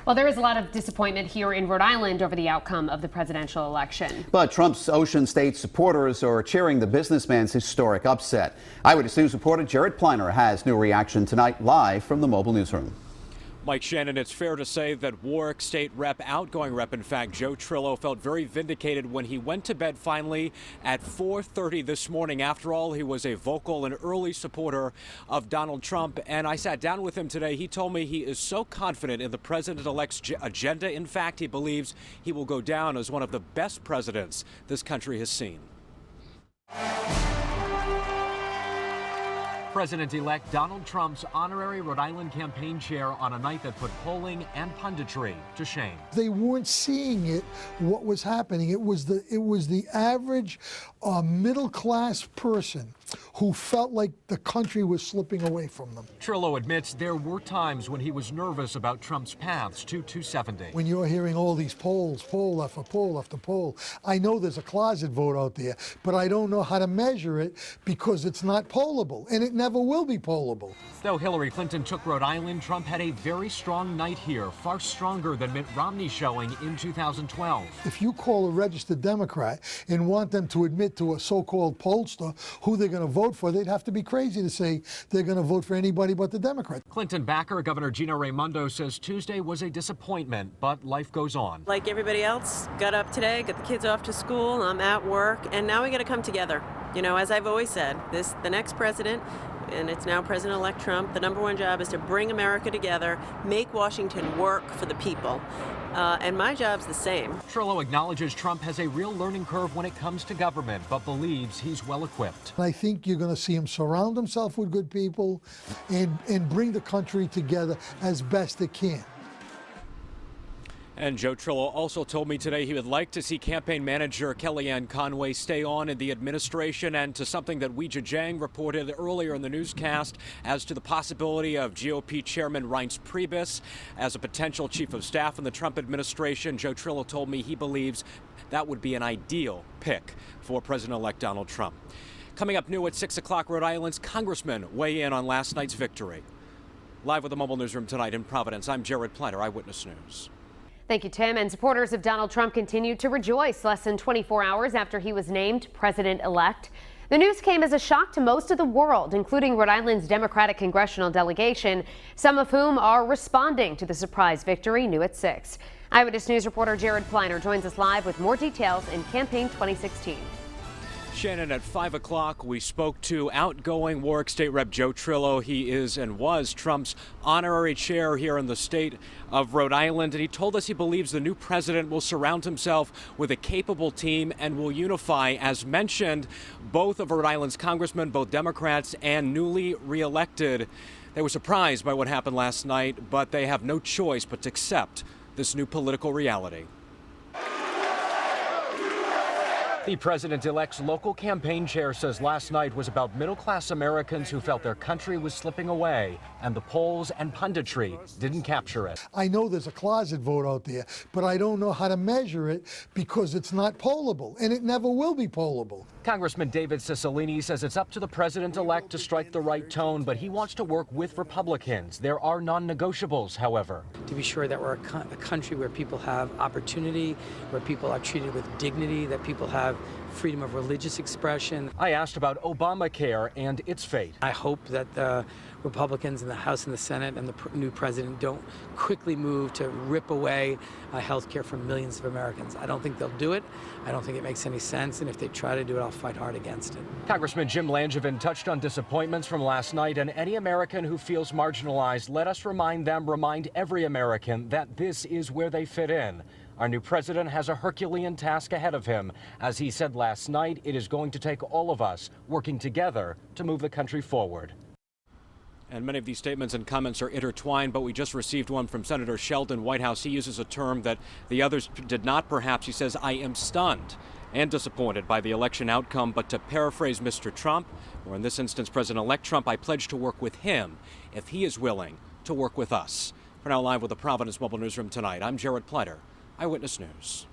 Well, there is a lot of disappointment here in Rhode Island over the outcome of the presidential election. But Trump's Ocean State supporters are cheering the businessman's historic upset. Eyewitness News reporter Jared Pliner has new reaction tonight, live from the mobile newsroom. Mike Shannon, it's fair to say that Warwick State outgoing rep, in fact, Joe Trillo, felt very vindicated when he went to bed finally at 4:30 this morning. After all, he was a vocal and early supporter of Donald Trump, and I sat down with him today. He told me he is so confident in the president-elect's agenda. In fact, he believes he will go down as one of the best presidents this country has seen. President-elect Donald Trump's honorary Rhode Island campaign chair on a night that put polling and punditry to shame. They weren't seeing it, what was happening. It was the average middle-class person who felt like the country was slipping away from them. Trillo admits there were times when he was nervous about Trump's paths to 270. When you're hearing all these polls, poll after poll after poll, I know there's a closet vote out there, but I don't know how to measure it because it's not pollable, and it never will be pollable. Though Hillary Clinton took Rhode Island, Trump had a very strong night here, far stronger than Mitt Romney's showing in 2012. If you call a registered Democrat and want them to admit to a so-called pollster who they're going to vote for, they'd have to be crazy to say they're going to vote for anybody but the Democrat. Clinton backer Governor Gina Raimondo says Tuesday was a disappointment, but life goes on. Like everybody else, got up today, got the kids off to school, I'm at work, and now we got to come together. You know, as I've always said, the next president, and it's now President-elect Trump, the number one job is to bring America together, make Washington work for the people. And my job's the same. Trillo acknowledges Trump has a real learning curve when it comes to government, but believes he's well equipped. I think you're going to see him surround himself with good people and bring the country together as best it can. And Joe Trillo also told me today he would like to see campaign manager Kellyanne Conway stay on in the administration, and to something that Weijia Jiang reported earlier in the newscast as to the possibility of GOP Chairman Reince Priebus as a potential chief of staff in the Trump administration. Joe Trillo told me he believes that would be an ideal pick for President-elect Donald Trump. Coming up new at 6 o'clock, Rhode Island's congressmen weigh in on last night's victory. Live with the mobile newsroom tonight in Providence, I'm Jared Pliner, Eyewitness News. Thank you, Tim. And supporters of Donald Trump continue to rejoice less than 24 hours after he was named president-elect. The news came as a shock to most of the world, including Rhode Island's Democratic congressional delegation, some of whom are responding to the surprise victory, new at 6. Eyewitness News reporter Jared Pliner joins us live with more details in Campaign 2016. Shannon, at 5 o'clock, we spoke to outgoing Warwick State Rep Joe Trillo. He is and was Trump's honorary chair here in the state of Rhode Island, and he told us he believes the new president will surround himself with a capable team and will unify, as mentioned, both of Rhode Island's congressmen, both Democrats and newly reelected. They were surprised by what happened last night, but they have no choice but to accept this new political reality. The president-elect's local campaign chair says last night was about middle-class Americans who felt their country was slipping away, and the polls and punditry didn't capture it. I know there's a closet vote out there, but I don't know how to measure it because it's not pollable, and it never will be pollable. Congressman David Cicilline says it's up to the president-elect to strike the right tone, but he wants to work with Republicans. There are non-negotiables, however. To be sure that we're a country where people have opportunity, where people are treated with dignity, that people have freedom of religious expression. I asked about Obamacare and its fate. I hope that the Republicans in the House and the Senate and the new president don't quickly move to rip away health care from millions of Americans. I don't think they'll do it. I don't think it makes any sense, and if they try to do it, I'll fight hard against it. Congressman Jim Langevin touched on disappointments from last night, and any American who feels marginalized, let us remind every American that this is where they fit in. Our new president has a Herculean task ahead of him. As he said last night, it is going to take all of us working together to move the country forward. And many of these statements and comments are intertwined, but we just received one from Senator Sheldon Whitehouse. He uses a term that the others did not, perhaps. He says, "I am stunned and disappointed by the election outcome, but to paraphrase Mr. Trump, or in this instance President-elect Trump, I pledge to work with him if he is willing to work with us." For now, live with the Providence Mobile Newsroom tonight, I'm Jared Pliner, Eyewitness News.